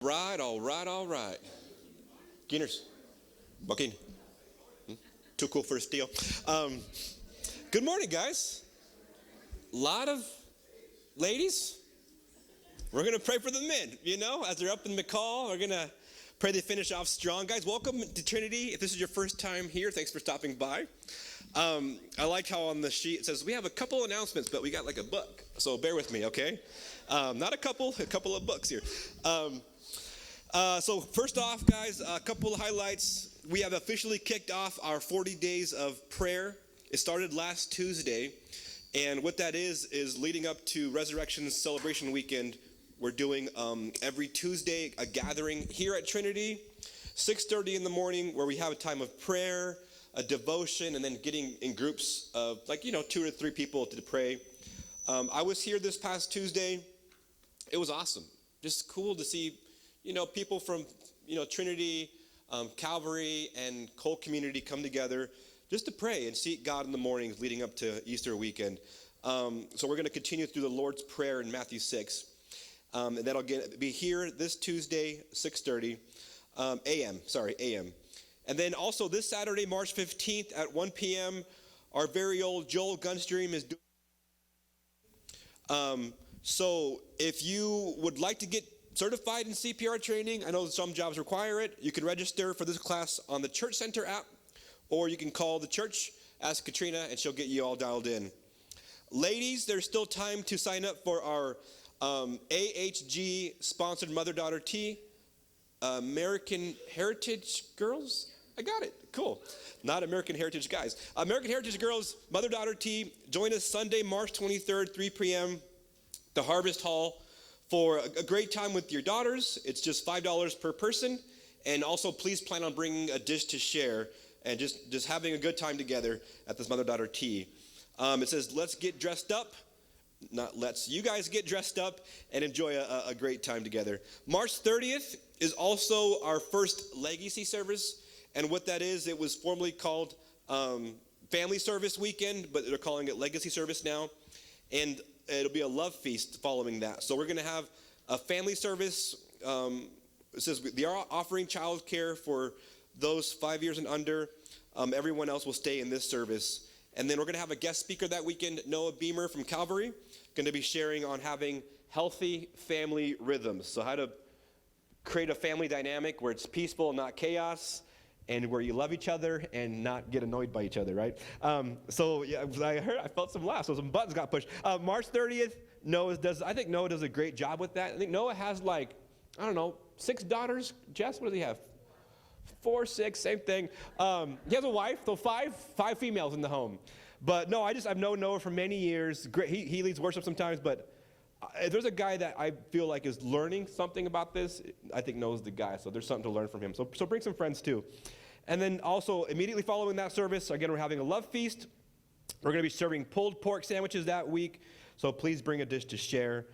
Right, all right, all right. Gainers, bucking. Too cool for a steal. Um, Good morning, guys. Lot of ladies. We're gonna pray for the men. As they're up in McCall, we're gonna pray they finish off strong, guys. Welcome to Trinity. If this is your first time here, thanks for stopping by. I like how on the sheet it says we have a couple announcements, but we got like a book. So bear with me, okay? Not a couple of books here. So first off, guys, a couple of highlights. We have officially kicked off our 40 days of prayer. It started last Tuesday, and what that is leading up to Resurrection Celebration Weekend. We're doing every Tuesday a gathering here at Trinity, 6:30 in the morning, where we have a time of prayer, a devotion, and then getting in groups of 2 to 3 people to pray. I was here this past Tuesday. It was awesome. Just cool to see people from, Trinity, Calvary, and Cole community come together just to pray and seek God in the mornings leading up to Easter weekend. So we're going to continue through the Lord's Prayer in Matthew 6. And that'll be here this Tuesday, 6:30 a.m. And then also this Saturday, March 15th at 1 p.m., our very old Joel Gunstream is doing. So if you would like to get certified in CPR training, I know some jobs require it. You can register for this class on the Church Center app, or you can call the church, ask Katrina, and she'll get you all dialed in. Ladies, there's still time to sign up for our AHG-sponsored mother-daughter tea. American Heritage Girls? I got it. Cool. Not American Heritage Guys. American Heritage Girls mother-daughter tea. Join us Sunday, March 23rd, 3 p.m., the Harvest Hall, for a great time with your daughters. It's just $5 per person. And also, please plan on bringing a dish to share and just having a good time together at this mother-daughter tea. It says, let's get dressed up. Not let's. You guys get dressed up and enjoy a great time together. March 30th is also our first legacy service. And what that is, it was formerly called Family Service Weekend, but they're calling it Legacy Service now. And it'll be a love feast following that. So we're going to have a family service. It says they are offering child care for those 5 years and under. Everyone else will stay in this service. And then we're going to have a guest speaker that weekend, Noah Beamer from Calvary, going to be sharing on having healthy family rhythms. So how to create a family dynamic where it's peaceful, not chaos, and where you love each other and not get annoyed by each other, right? I felt some laughs, so some buttons got pushed. March 30th, I think Noah does a great job with that. I think Noah has 6 daughters. Jess, what does he have? 4, 6, same thing. He has a wife, so five females in the home. But no, I've known Noah for many years. Great, he leads worship sometimes, but if there's a guy that I feel like is learning something about this, I think Noah's the guy, so there's something to learn from him. So bring some friends too. And then also, immediately following that service, again, we're having a love feast. We're going to be serving pulled pork sandwiches that week, so please bring a dish to share.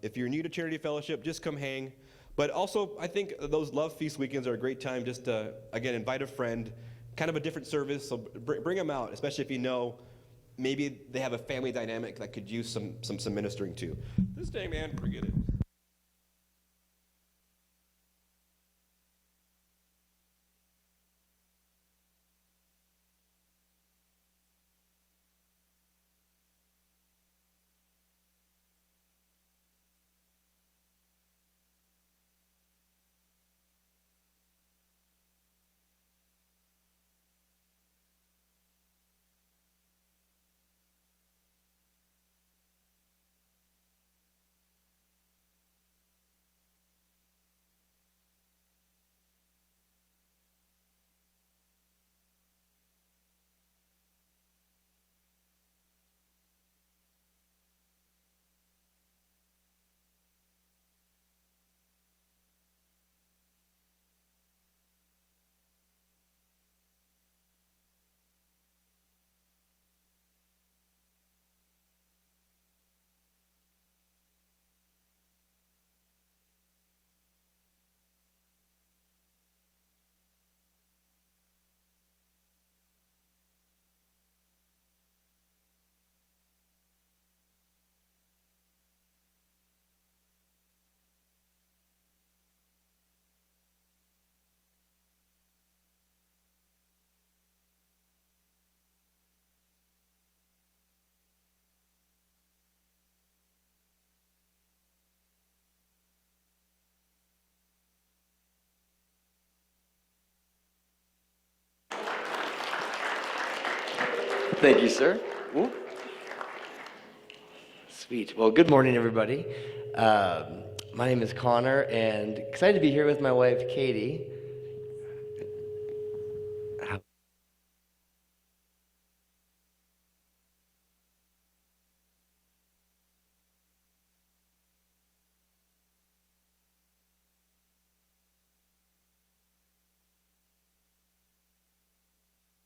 If you're new to Trinity Fellowship, just come hang. But also, I think those love feast weekends are a great time just to, again, invite a friend, kind of a different service, so bring them out, especially if you know maybe they have a family dynamic that could use some ministering too. This day, man, forget it. Thank you, sir. Ooh. Sweet. Well, good morning, everybody. My name is Connor, and excited to be here with my wife, Katie.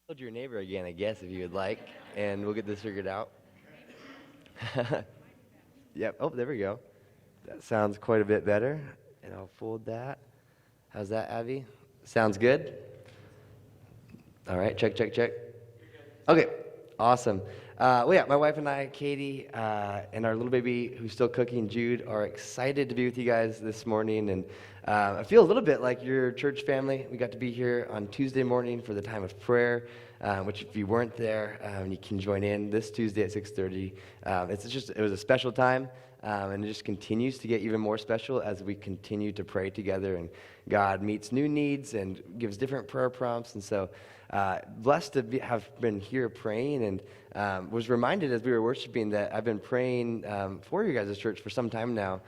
Hold your neighbor again, I guess, if you would like, and we'll get this figured out. Yep. Oh, there we go. That sounds quite a bit better, and I'll fold that. How's that, Abby? Sounds good? All right, check, check, check. Okay, awesome. Well, yeah, my wife and I, Katie, and our little baby who's still cooking, Jude, are excited to be with you guys this morning. And I feel a little bit like your church family. We got to be here on Tuesday morning for the time of prayer, which if you weren't there, you can join in this Tuesday at 6:30. It was a special time, and it just continues to get even more special as we continue to pray together. And God meets new needs and gives different prayer prompts. And so blessed to have been here praying, and was reminded as we were worshiping that I've been praying for you guys' church for some time now.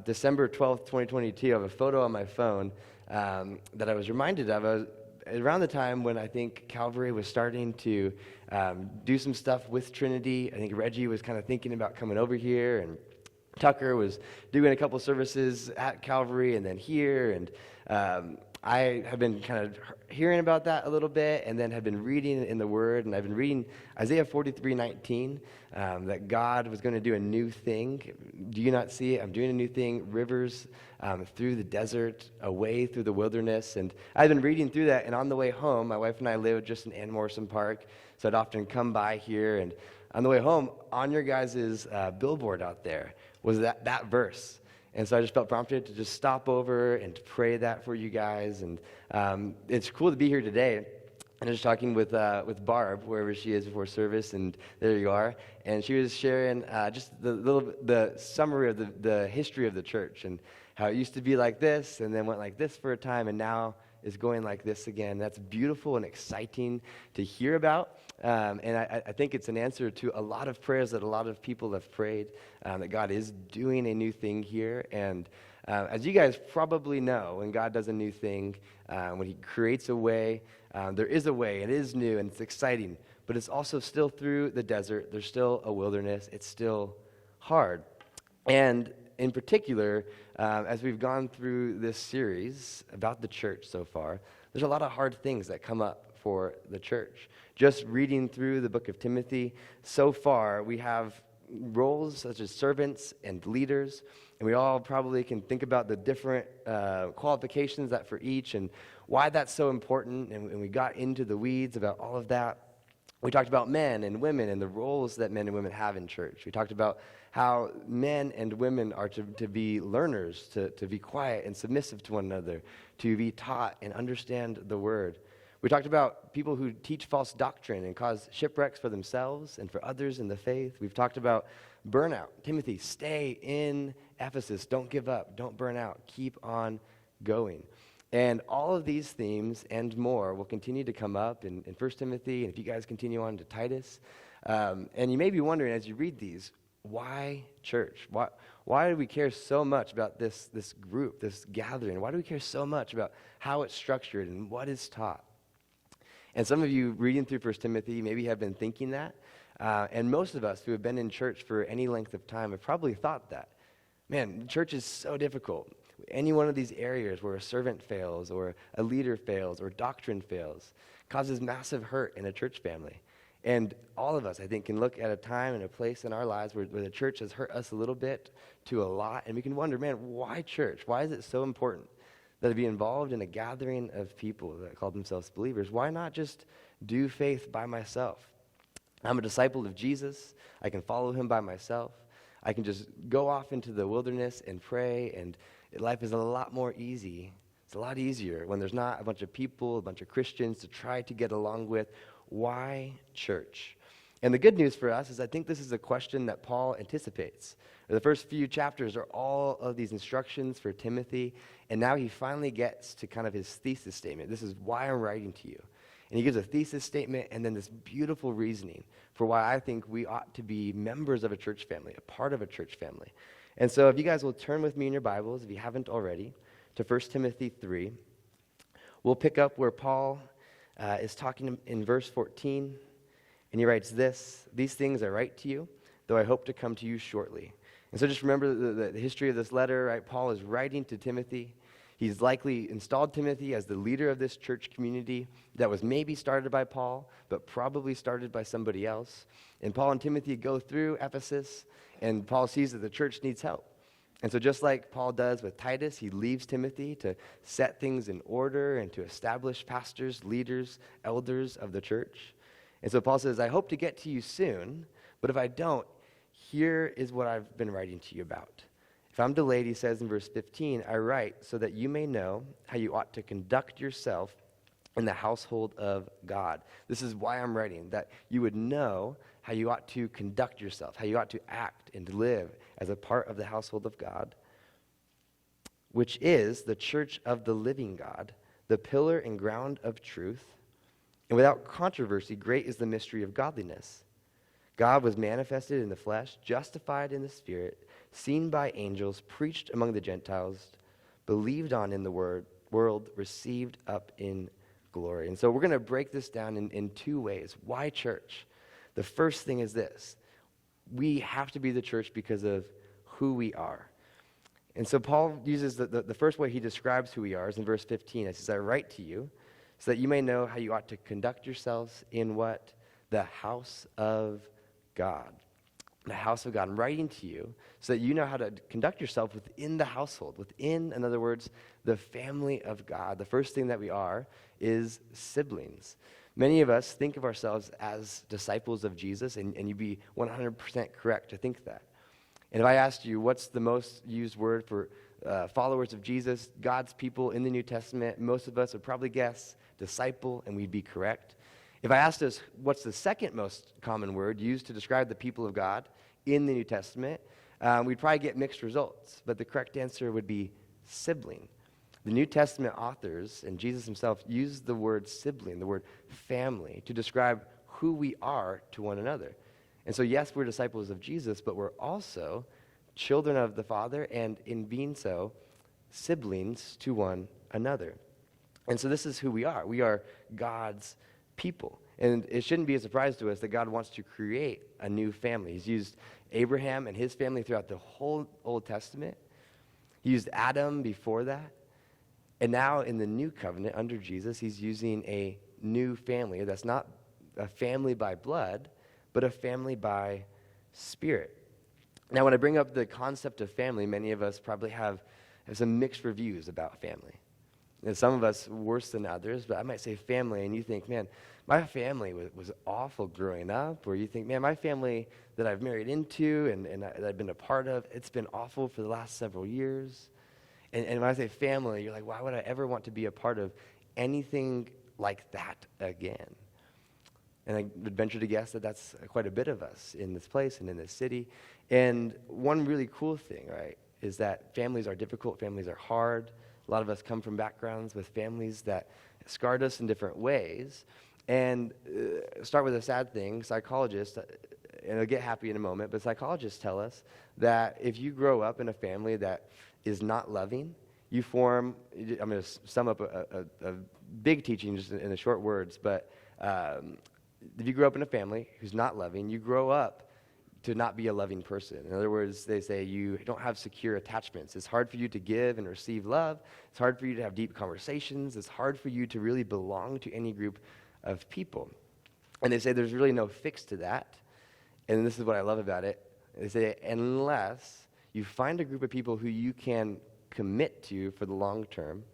December 12th, 2022, I have a photo on my phone that I was reminded of. Around the time when I think Calvary was starting to do some stuff with Trinity. I think Reggie was kind of thinking about coming over here, and Tucker was doing a couple services at Calvary and then here, and I have been kind of hearing about that a little bit, and then have been reading in the Word, and I've been reading Isaiah 43:19, that God was going to do a new thing. Do you not see it? I'm doing a new thing, rivers through the desert, a way through the wilderness. And I've been reading through that, and on the way home, my wife and I live just in Ann Morrison Park, so I'd often come by here, and on the way home, on your guys' billboard out there was that verse. And so I just felt prompted to just stop over and to pray that for you guys. And it's cool to be here today. And I was talking with Barb, wherever she is before service, and there you are. And she was sharing just the summary of the history of the church and how it used to be like this, and then went like this for a time, and now is going like this again. That's beautiful and exciting to hear about. And I think it's an answer to a lot of prayers that a lot of people have prayed, that God is doing a new thing here. And as you guys probably know, when God does a new thing, when he creates a way, there is a way. It is new, and it's exciting. But it's also still through the desert. There's still a wilderness. It's still hard. And in particular, as we've gone through this series about the church so far, there's a lot of hard things that come up for the church. Just reading through the book of Timothy, so far we have roles such as servants and leaders, and we all probably can think about the different qualifications that for each and why that's so important, and we got into the weeds about all of that. We talked about men and women and the roles that men and women have in church. We talked about how men and women are to be learners, to be quiet and submissive to one another, to be taught and understand the word. We talked about people who teach false doctrine and cause shipwrecks for themselves and for others in the faith. We've talked about burnout. Timothy, stay in Ephesus. Don't give up. Don't burn out. Keep on going. And all of these themes and more will continue to come up in 1 Timothy, and if you guys continue on to Titus. And you may be wondering as you read these, why church? Why do we care so much about this group, this gathering? Why do we care so much about how it's structured and what is taught? And some of you reading through 1 Timothy maybe have been thinking that. And most of us who have been in church for any length of time have probably thought that. Man, church is so difficult. Any one of these areas where a servant fails or a leader fails or doctrine fails causes massive hurt in a church family. And all of us, I think, can look at a time and a place in our lives where the church has hurt us a little bit to a lot. And we can wonder, man, why church? Why is it so important that to be involved in a gathering of people that call themselves believers? Why not just do faith by myself? I'm a disciple of Jesus. I can follow him by myself. I can just go off into the wilderness and pray, and life is a lot more easy. It's a lot easier when there's not a bunch of people, a bunch of Christians to try to get along with. Why church? And the good news for us is I think this is a question that Paul anticipates. The first few chapters are all of these instructions for Timothy, and now he finally gets to kind of his thesis statement. This is why I'm writing to you. And he gives a thesis statement and then this beautiful reasoning for why I think we ought to be members of a church family, a part of a church family. And so if you guys will turn with me in your Bibles, if you haven't already, to 1 Timothy 3, we'll pick up where Paul is talking in verse 14, and he writes this: "These things I write to you, though I hope to come to you shortly." And so just remember the history of this letter, right? Paul is writing to Timothy. He's likely installed Timothy as the leader of this church community that was maybe started by Paul, but probably started by somebody else. And Paul and Timothy go through Ephesus, and Paul sees that the church needs help. And so just like Paul does with Titus, he leaves Timothy to set things in order and to establish pastors, leaders, elders of the church. And so Paul says, I hope to get to you soon, but if I don't, here is what I've been writing to you about. If I'm delayed, he says in verse 15, I write so that you may know how you ought to conduct yourself in the household of God. This is why I'm writing, that you would know how you ought to conduct yourself, how you ought to act and live as a part of the household of God, which is the church of the living God, the pillar and ground of truth. And without controversy, great is the mystery of godliness. God was manifested in the flesh, justified in the spirit, seen by angels, preached among the Gentiles, believed on in the world, received up in glory. And so we're going to break this down in two ways. Why church? The first thing is this: we have to be the church because of who we are. And so Paul uses the first way he describes who we are is in verse 15. It says, I write to you so that you may know how you ought to conduct yourselves in what? The house of God. The house of God. I'm writing to you so that you know how to conduct yourself within the household, within, in other words, the family of God. The first thing that we are is siblings. Many of us think of ourselves as disciples of Jesus, and you'd be 100% correct to think that. And if I asked you what's the most used word for followers of Jesus, God's people in the New Testament, most of us would probably guess disciple, and we'd be correct. If I asked us what's the second most common word used to describe the people of God in the New Testament, we'd probably get mixed results. But the correct answer would be sibling. The New Testament authors and Jesus himself used the word sibling, the word family, to describe who we are to one another. And so, yes, we're disciples of Jesus, but we're also children of the Father, and in being so, siblings to one another. And so this is who we are. We are God's people. And it shouldn't be a surprise to us that God wants to create a new family. He's used Abraham and his family throughout the whole Old Testament. He used Adam before that. And now in the new covenant under Jesus, he's using a new family that's not a family by blood, but a family by spirit. Now, when I bring up the concept of family, many of us probably have some mixed reviews about family. And some of us worse than others, but I might say family, and you think, man, my family was awful growing up. Or you think, man, my family that I've married into and that I've been a part of, it's been awful for the last several years. And when I say family, you're like, why would I ever want to be a part of anything like that again? And I would venture to guess that that's quite a bit of us in this place and in this city. And one really cool thing, right, is that families are difficult, families are hard. A lot of us come from backgrounds with families that scarred us in different ways. And start with a sad thing. Psychologists, and I'll get happy in a moment, but psychologists tell us that if you grow up in a family that is not loving, you form, I'm going to sum up a big teaching just in the short words, but if you grow up in a family who's not loving, you grow up to not be a loving person. In other words, they say you don't have secure attachments. It's hard for you to give and receive love. It's hard for you to have deep conversations. It's hard for you to really belong to any group of people. And they say there's really no fix to that. And this is what I love about it. They say unless you find a group of people who you can commit to for the long term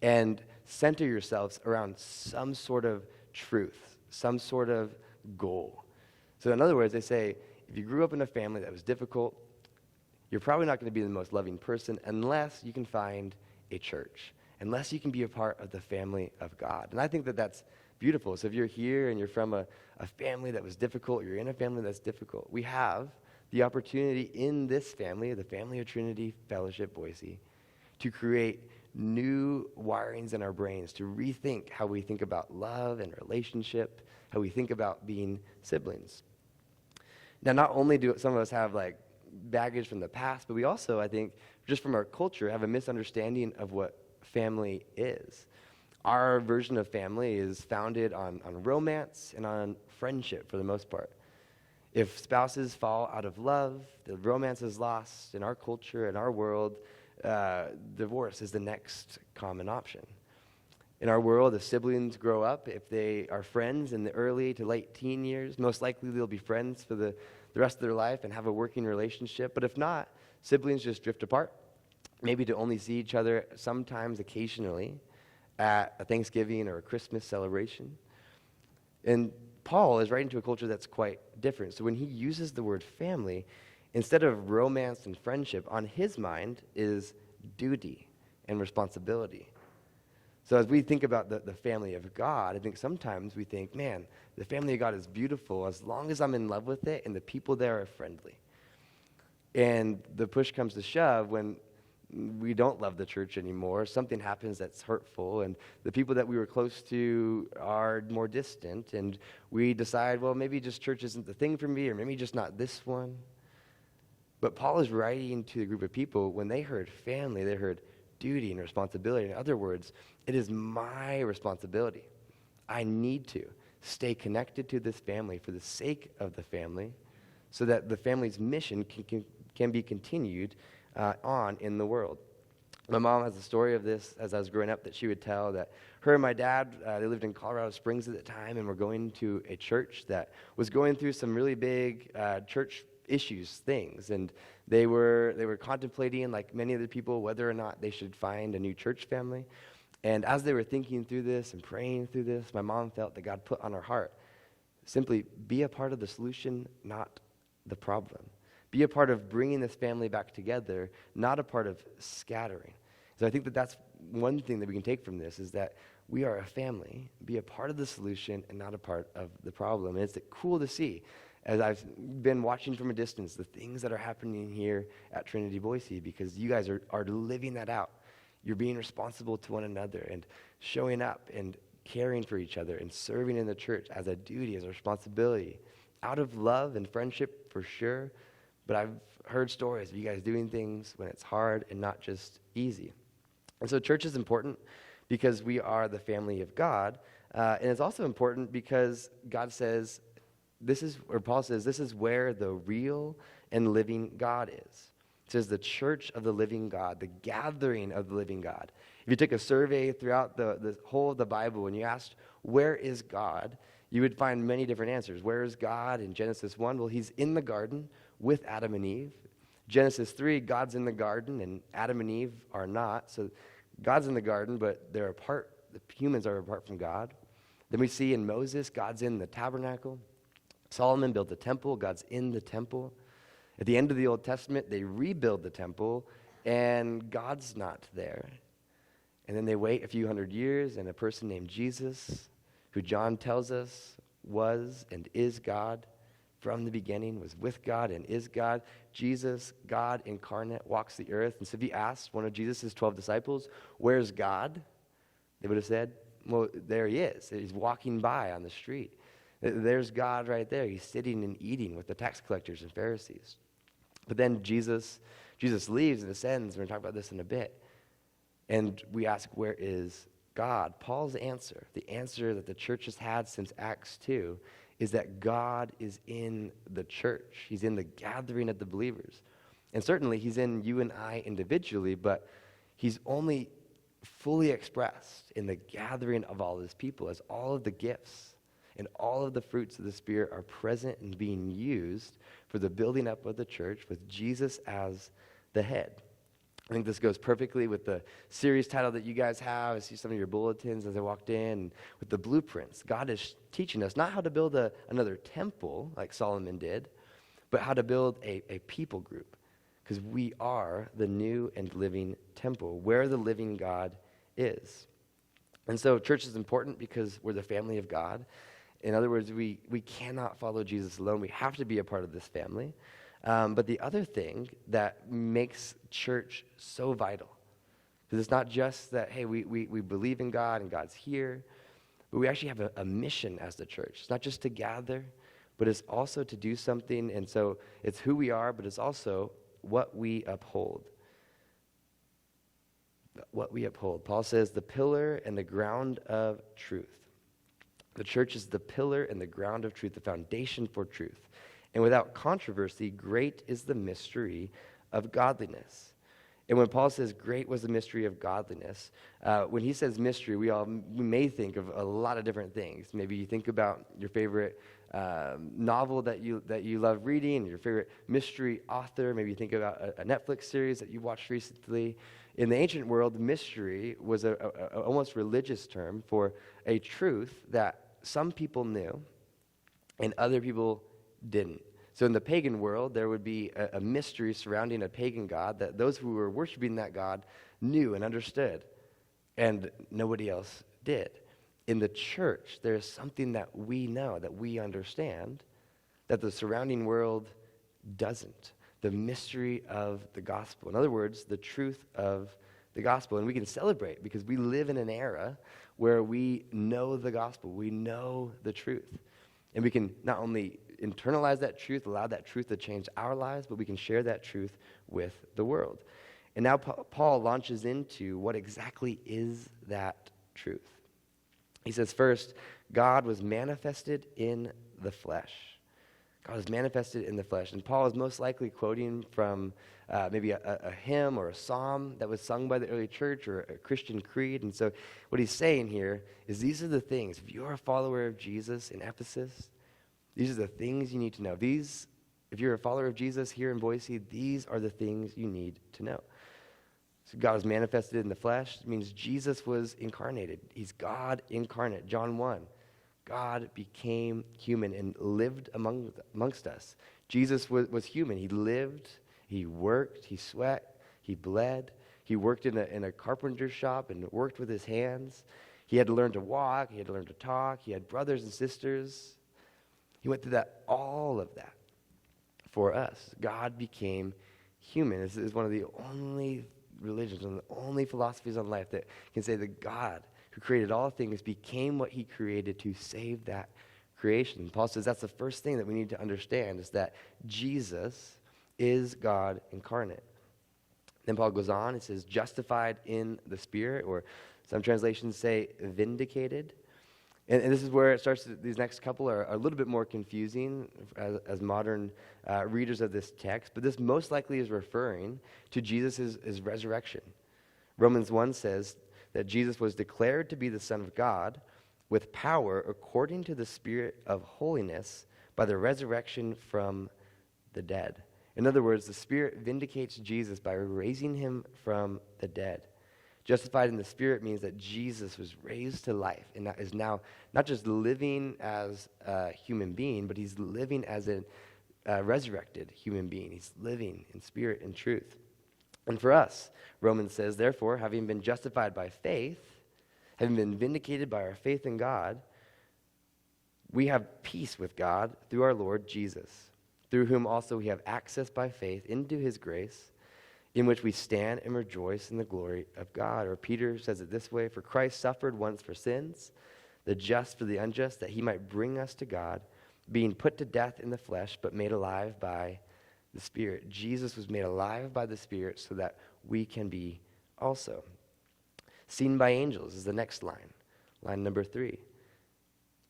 and center yourselves around some sort of truth, some sort of goal. So in other words, they say, if you grew up in a family that was difficult, you're probably not going to be the most loving person unless you can find a church, unless you can be a part of the family of God. And I think that that's beautiful. So if you're here and you're from a family that was difficult, you're in a family that's difficult, we have the opportunity in this family, the family of Trinity Fellowship Boise, to create new wirings in our brains to rethink how we think about love and relationship, how we think about being siblings. Now, not only do some of us have like baggage from the past, but we also, I think, just from our culture, have a misunderstanding of what family is. Our version of family is founded on romance and on friendship for the most part. If spouses fall out of love, the romance is lost in our culture, in our world, divorce is the next common option. In our world, if siblings grow up, if they are friends in the early to late teen years, most likely they'll be friends for the rest of their life and have a working relationship. But if not, siblings just drift apart, maybe to only see each other sometimes occasionally at a Thanksgiving or a Christmas celebration. And Paul is writing to a culture that's quite different. So when he uses the word family, instead of romance and friendship, on his mind is duty and responsibility. So as we think about the family of God, I think sometimes we think, man, the family of God is beautiful as long as I'm in love with it and the people there are friendly. And the push comes to shove when we don't love the church anymore. Something happens that's hurtful, and the people that we were close to are more distant, and we decide, well, maybe just church isn't the thing for me, or maybe just not this one. But Paul is writing to a group of people, when they heard family, they heard duty and responsibility. In other words, it is my responsibility. I need to stay connected to this family for the sake of the family, so that the family's mission can be continued on in the world. My mom has a story of this as I was growing up that she would tell, that her and my dad, they lived in Colorado Springs at the time, and were going to a church that was going through some really big church things, and they were contemplating, like many other people, whether or not they should find a new church family. And as they were thinking through this and praying through this, my mom felt that God put on her heart, simply be a part of the solution, not the problem. Be a part of bringing this family back together, not a part of scattering. So I think that that's one thing that we can take from this, is that we are a family. Be a part of the solution and not a part of the problem. And it's cool to see, as I've been watching from a distance, the things that are happening here at Trinity Boise, because you guys are living that out. You're being responsible to one another and showing up and caring for each other and serving in the church as a duty, as a responsibility, out of love and friendship for sure. But I've heard stories of you guys doing things when it's hard and not just easy. And so church is important because we are the family of God. And it's also important because God says, Paul says, this is where the real and living God is. It says the church of the living God, the gathering of the living God. If you took a survey throughout the whole of the Bible and you asked, where is God? You would find many different answers. Where is God in Genesis 1? Well, he's in the garden with Adam and Eve. Genesis 3, God's in the garden and Adam and Eve are not. So God's in the garden, but they're apart. The humans are apart from God. Then we see in Moses, God's in the tabernacle. Solomon built the temple. God's in the temple. At the end of the Old Testament, they rebuild the temple, and God's not there. And then they wait a few hundred years, and a person named Jesus, who John tells us was and is God, from the beginning, was with God and is God. Jesus, God incarnate, walks the earth. And so if you asked one of Jesus' 12 disciples, where's God? They would have said, well, there he is. He's walking by on the street. There's God right there. He's sitting and eating with the tax collectors and Pharisees. But then Jesus leaves and ascends. We're going to talk about this in a bit. And we ask, where is God? Paul's answer, the answer that the church has had since Acts 2, is that God is in the church. He's in the gathering of the believers. And certainly he's in you and I individually, but he's only fully expressed in the gathering of all his people, as all of the gifts and all of the fruits of the Spirit are present and being used for the building up of the church with Jesus as the head. I think this goes perfectly with the series title that you guys have. I see some of your bulletins as I walked in with the blueprints. God is teaching us not how to build another temple like Solomon did, but how to build a people group, because we are the new and living temple where the living God is. And so church is important because we're the family of God. In other words, we cannot follow Jesus alone. We have to be a part of this family. But the other thing that makes church so vital, Because it's not just that, hey, we believe in God and God's here, but we actually have a mission as the church. It's not just to gather, but it's also to do something. And so it's who we are, but it's also what we uphold. What we uphold. Paul says the pillar and the ground of truth. The church is the pillar and the ground of truth, the foundation for truth. And without controversy, great is the mystery of godliness. And when Paul says great was the mystery of godliness, when he says mystery, we may think of a lot of different things. Maybe you think about your favorite novel that you love reading, your favorite mystery author. Maybe you think about a Netflix series that you watched recently. In the ancient world, mystery was a almost religious term for a truth that some people knew and other people didn't. So in the pagan world, there would be a mystery surrounding a pagan god that those who were worshiping that god knew and understood, and nobody else did. In the church, there is something that we know, that we understand, that the surrounding world doesn't. The mystery of the gospel. In other words, the truth of the gospel. And we can celebrate because we live in an era where we know the gospel. We know the truth. And we can not only internalize that truth, allow that truth to change our lives, but we can share that truth with the world. And now Paul launches into what exactly is that truth. He says, first, God was manifested in the flesh. God was manifested in the flesh. And Paul is most likely quoting from maybe a hymn or a psalm that was sung by the early church or a Christian creed. And so what he's saying here is these are the things. If you're a follower of Jesus in Ephesus, these are the things you need to know. If you're a follower of Jesus here in Boise, these are the things you need to know. So God was manifested in the flesh. It means Jesus was incarnated. He's God incarnate. John 1. God became human and lived amongst us. Jesus was human. He lived, he worked, he sweat, he bled. He worked in a carpenter shop and worked with his hands. He had to learn to walk. He had to learn to talk. He had brothers and sisters. He went through all of that for us. God became human. This is one of the only religions, one of the only philosophies on life that can say that God, who created all things, became what he created to save that creation. Paul says that's the first thing that we need to understand is that Jesus is God incarnate. Then Paul goes on, it says justified in the Spirit, or some translations say vindicated. And this is where it starts, these next couple are a little bit more confusing as modern readers of this text, but this most likely is referring to Jesus' resurrection. Romans 1 says that Jesus was declared to be the Son of God with power according to the Spirit of holiness by the resurrection from the dead. In other words, the Spirit vindicates Jesus by raising him from the dead. Justified in the Spirit means that Jesus was raised to life and that is now not just living as a human being, but he's living as a resurrected human being. He's living in spirit and truth. And for us, Romans says, therefore, having been justified by faith, having been vindicated by our faith in God, we have peace with God through our Lord Jesus, through whom also we have access by faith into his grace, in which we stand and rejoice in the glory of God. Or Peter says it this way, for Christ suffered once for sins, the just for the unjust, that he might bring us to God, being put to death in the flesh, but made alive by the Spirit. Jesus was made alive by the Spirit so that we can be also. Seen by angels is the next line, line number 3.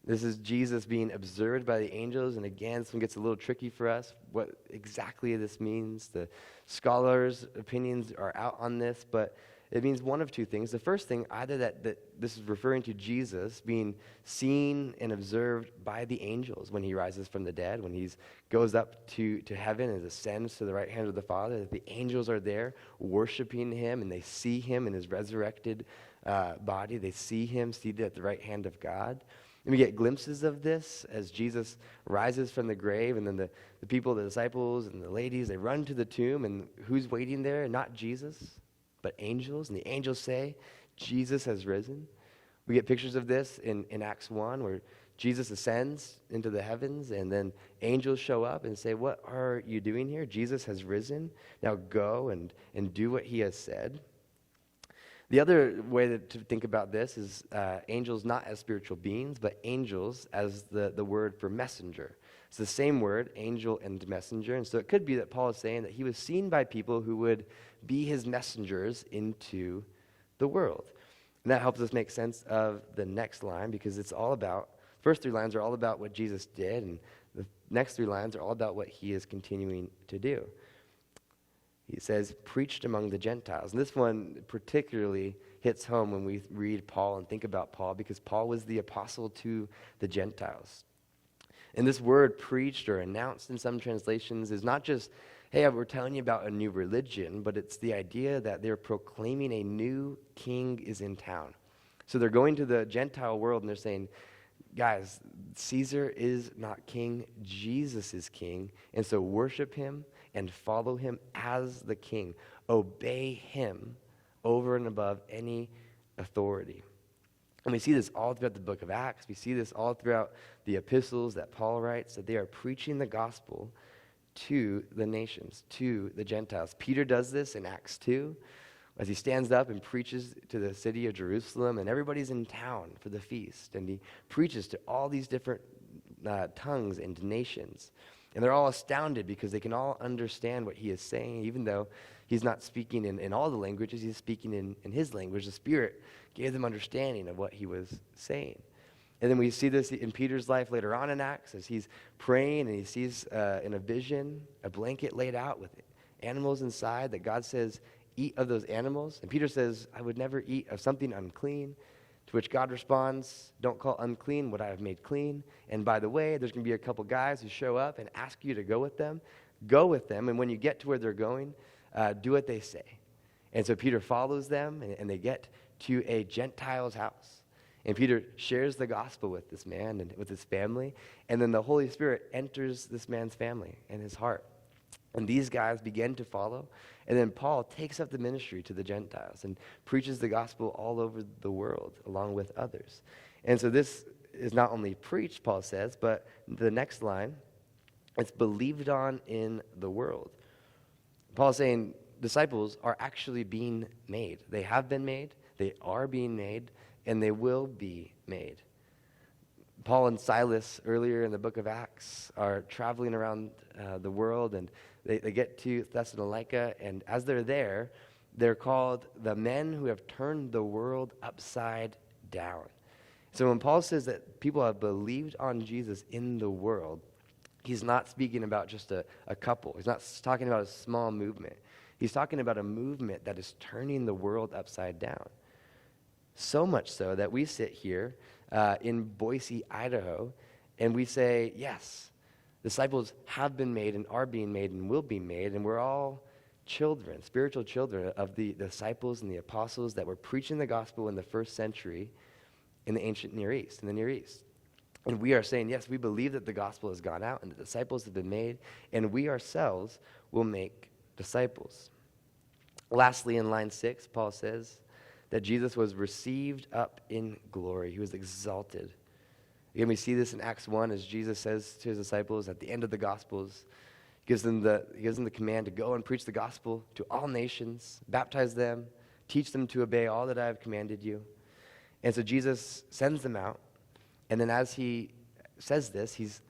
This is Jesus being observed by the angels, and again, this one gets a little tricky for us, what exactly this means. The scholars' opinions are out on this, but it means one of two things. The first thing, either that this is referring to Jesus being seen and observed by the angels when he rises from the dead, when he goes up to heaven and ascends to the right hand of the Father, that the angels are there worshiping him, and they see him in his resurrected body. They see him seated at the right hand of God. And we get glimpses of this as Jesus rises from the grave, and then the people, the disciples and the ladies, they run to the tomb, and who's waiting there? Not Jesus, but angels. And the angels say, Jesus has risen. We get pictures of this in Acts 1, where Jesus ascends into the heavens, and then angels show up and say, what are you doing here? Jesus has risen. Now go and do what he has said. The other way to think about this is angels not as spiritual beings, but angels as the word for messenger. It's the same word, angel and messenger. And so it could be that Paul is saying that he was seen by people who would be his messengers into the world. And that helps us make sense of the next line, because it's all about, first three lines are all about what Jesus did, and the next three lines are all about what he is continuing to do. He says, preached among the Gentiles. And this one particularly hits home when we read Paul and think about Paul, because Paul was the apostle to the Gentiles. And this word preached or announced in some translations is not just, hey, we're telling you about a new religion, but it's the idea that they're proclaiming a new king is in town. So they're going to the Gentile world and they're saying, guys, Caesar is not king, Jesus is king, and so worship him and follow him as the king. Obey him over and above any authority. And we see this all throughout the book of Acts. We see this all throughout the epistles that Paul writes, that they are preaching the gospel to the nations, to the Gentiles. Peter does this in Acts 2, as he stands up and preaches to the city of Jerusalem, and everybody's in town for the feast, and he preaches to all these different tongues and nations. And they're all astounded because they can all understand what he is saying, even though he's not speaking in all the languages, he's speaking in his language. The Spirit gave them understanding of what he was saying. And then we see this in Peter's life later on in Acts, as he's praying and he sees in a vision a blanket laid out with animals inside that God says, eat of those animals. And Peter says, I would never eat of something unclean. To which God responds, don't call unclean what I have made clean. And by the way, there's going to be a couple guys who show up and ask you to go with them. Go with them, and when you get to where they're going, do what they say. And so Peter follows them, and they get to a Gentile's house. And Peter shares the gospel with this man and with his family. And then the Holy Spirit enters this man's family and his heart. And these guys begin to follow. And then Paul takes up the ministry to the Gentiles and preaches the gospel all over the world along with others. And so this is not only preached, Paul says, but the next line, it's believed on in the world. Paul's saying disciples are actually being made. They have been made, they are being made, and they will be made. Paul and Silas, earlier in the book of Acts, are traveling around the world, and they get to Thessalonica, and as they're there, they're called the men who have turned the world upside down. So when Paul says that people have believed on Jesus in the world, he's not speaking about just a couple. He's not talking about a small movement. He's talking about a movement that is turning the world upside down. So much so that we sit here in Boise, Idaho, and we say, yes, disciples have been made and are being made and will be made, and we're all children, spiritual children of the disciples and the apostles that were preaching the gospel in the first century in the ancient Near East, in the Near East. And we are saying, yes, we believe that the gospel has gone out and the disciples have been made, and we ourselves will make disciples. Lastly, in line 6, Paul says that Jesus was received up in glory. He was exalted. Again, we see this in Acts 1 as Jesus says to his disciples at the end of the Gospels, he gives them the command to go and preach the gospel to all nations, baptize them, teach them to obey all that I have commanded you. And so Jesus sends them out, and then as he says this, he's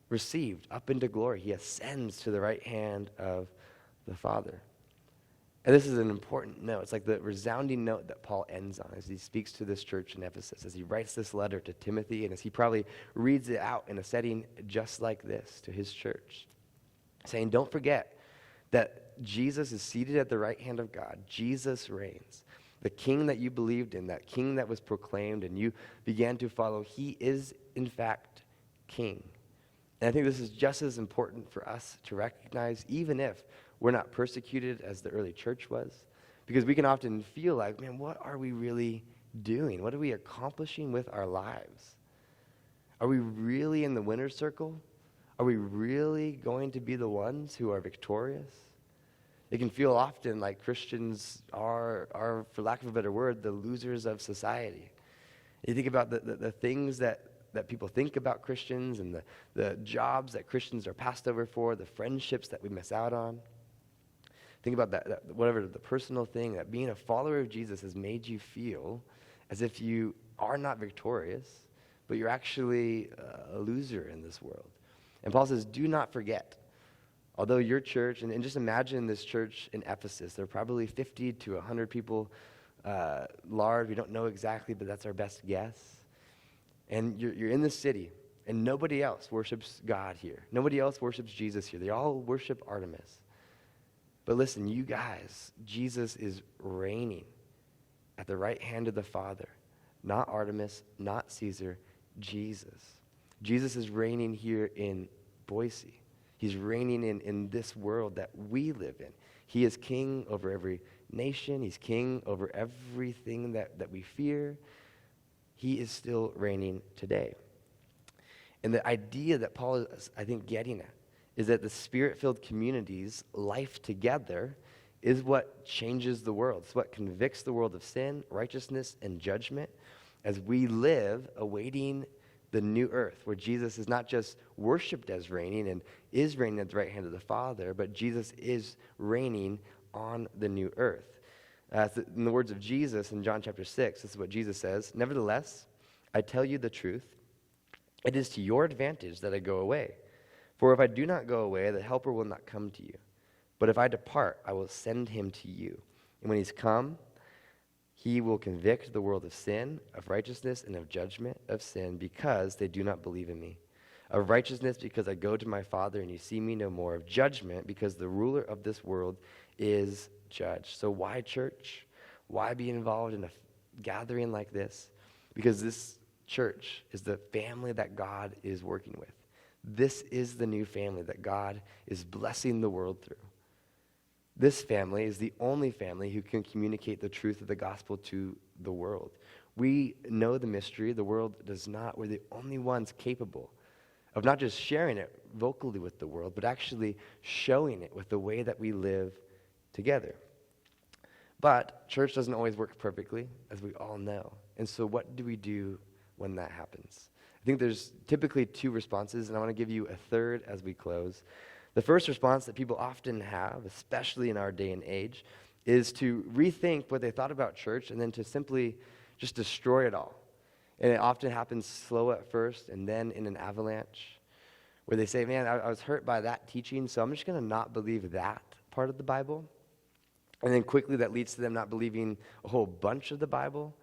received up into glory. He ascends to the right hand of the Father. And this is an important note. It's like the resounding note that Paul ends on as he speaks to this church in Ephesus, as he writes this letter to Timothy, and as he probably reads it out in a setting just like this to his church, saying, don't forget that Jesus is seated at the right hand of God. Jesus reigns. The king that you believed in, that king that was proclaimed and you began to follow, he is, in fact, king. And I think this is just as important for us to recognize, even if we're not persecuted as the early church was, because we can often feel like, man, what are we really doing? What are we accomplishing with our lives? Are we really in the winner's circle? Are we really going to be the ones who are victorious? It can feel often like Christians are, for lack of a better word, the losers of society. You think about the things that people think about Christians and the jobs that Christians are passed over for, the friendships that we miss out on. Think about that whatever the personal thing, that being a follower of Jesus has made you feel as if you are not victorious, but you're actually a loser in this world. And Paul says, do not forget, although your church, and just imagine this church in Ephesus, there are probably 50 to 100 people large. We don't know exactly, but that's our best guess. And you're in the city, and nobody else worships God here. Nobody else worships Jesus here. They all worship Artemis. But listen, you guys, Jesus is reigning at the right hand of the Father. Not Artemis, not Caesar, Jesus. Jesus is reigning here in Boise. He's reigning in this world that we live in. He is king over every nation. He's king over everything that we fear. He is still reigning today. And the idea that Paul is, I think, getting at is that the Spirit-filled community's life together is what changes the world. It's what convicts the world of sin, righteousness, and judgment as we live awaiting the new earth, where Jesus is not just worshiped as reigning and is reigning at the right hand of the Father, but Jesus is reigning on the new earth. In the words of Jesus in John chapter 6, this is what Jesus says, "Nevertheless, I tell you the truth, it is to your advantage that I go away. For if I do not go away, the Helper will not come to you. But if I depart, I will send him to you. And when he's come, he will convict the world of sin, of righteousness, and of judgment. Of sin, because they do not believe in me. Of righteousness, because I go to my Father, and you see me no more. Of judgment, because the ruler of this world is judged." So why church? Why be involved in a gathering like this? Because this church is the family that God is working with. This is the new family that God is blessing the world through. This family is the only family who can communicate the truth of the gospel to the world. We know the mystery, the world does not. We're the only ones capable of not just sharing it vocally with the world, but actually showing it with the way that we live together. But church doesn't always work perfectly, as we all know. And so what do we do when that happens? I think there's typically two responses, and I want to give you a third as we close. The first response that people often have, especially in our day and age, is to rethink what they thought about church and then to simply just destroy it all. And it often happens slow at first and then in an avalanche, where they say, man, I was hurt by that teaching, so I'm just going to not believe that part of the Bible. And then quickly that leads to them not believing a whole bunch of the Bible,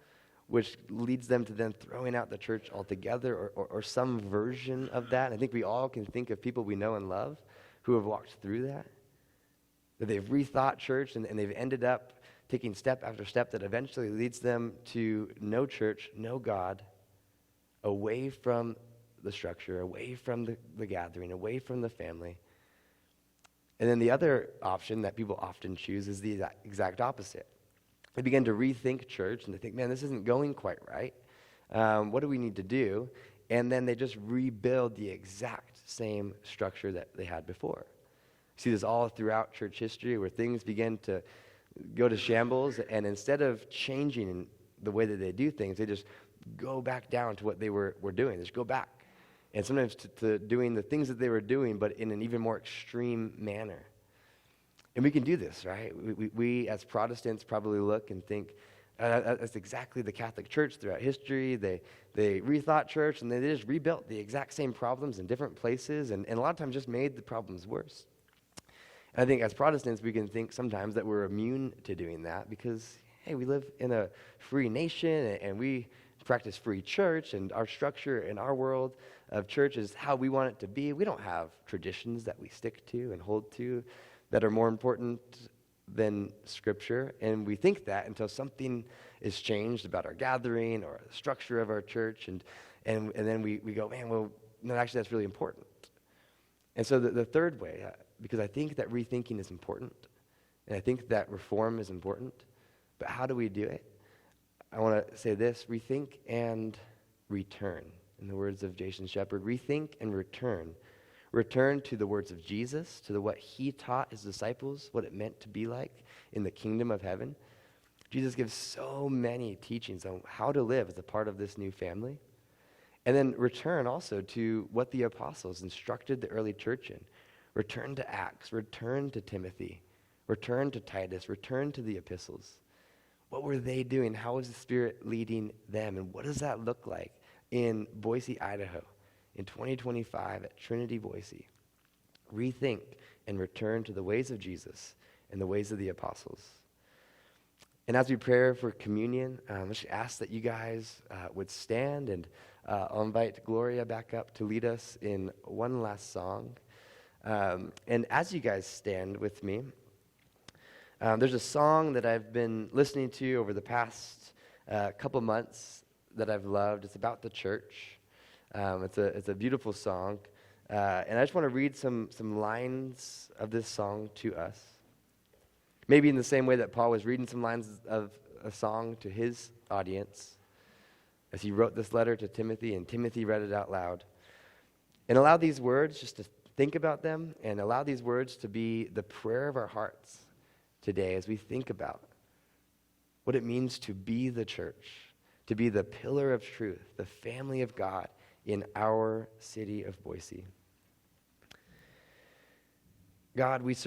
which leads them to then throwing out the church altogether or some version of that. And I think we all can think of people we know and love who have walked through that they've rethought church and they've ended up taking step after step that eventually leads them to no church, no God, away from the structure, away from the gathering, away from the family. And then the other option that people often choose is the exact opposite. They begin to rethink church, and they think, man, this isn't going quite right. What do we need to do? And then they just rebuild the exact same structure that they had before. You see this all throughout church history, where things begin to go to shambles, and instead of changing the way that they do things, they just go back down to what they were doing. They just go back. And sometimes to doing the things that they were doing, but in an even more extreme manner. And we can do this, right? We as Protestants probably look and think, that's exactly the Catholic Church throughout history. They rethought church, and they just rebuilt the exact same problems in different places, and a lot of times just made the problems worse. And I think as Protestants, we can think sometimes that we're immune to doing that because, hey, we live in a free nation, and we practice free church, and our structure in our world of church is how we want it to be. We don't have traditions that we stick to and hold to that are more important than Scripture, and we think that until something is changed about our gathering or the structure of our church, and then we go, man, well, no, actually that's really important. And so the third way, because I think that rethinking is important, and I think that reform is important, but how do we do it? I want to say this: rethink and return. In the words of Jason Shepard, rethink and return. Return to the words of Jesus, to what he taught his disciples, what it meant to be like in the kingdom of heaven. Jesus gives so many teachings on how to live as a part of this new family. And then return also to what the apostles instructed the early church in. Return to Acts, return to Timothy, Return to Titus. Return to the epistles. What were they doing? How was the Spirit leading them? And what does that look like in Boise, Idaho, in 2025 at Trinity Boise? Rethink and return to the ways of Jesus and the ways of the apostles. And as we pray for communion, let's just ask that you guys would stand, and I'll invite Gloria back up to lead us in one last song. And as you guys stand with me, there's a song that I've been listening to over the past couple months that I've loved. It's about the church. It's a beautiful song. And I just want to read some lines of this song to us. Maybe in the same way that Paul was reading some lines of a song to his audience as he wrote this letter to Timothy, and Timothy read it out loud. And allow these words just to think about them, and allow these words to be the prayer of our hearts today as we think about what it means to be the church, to be the pillar of truth, the family of God in our city of Boise. God, we surrender.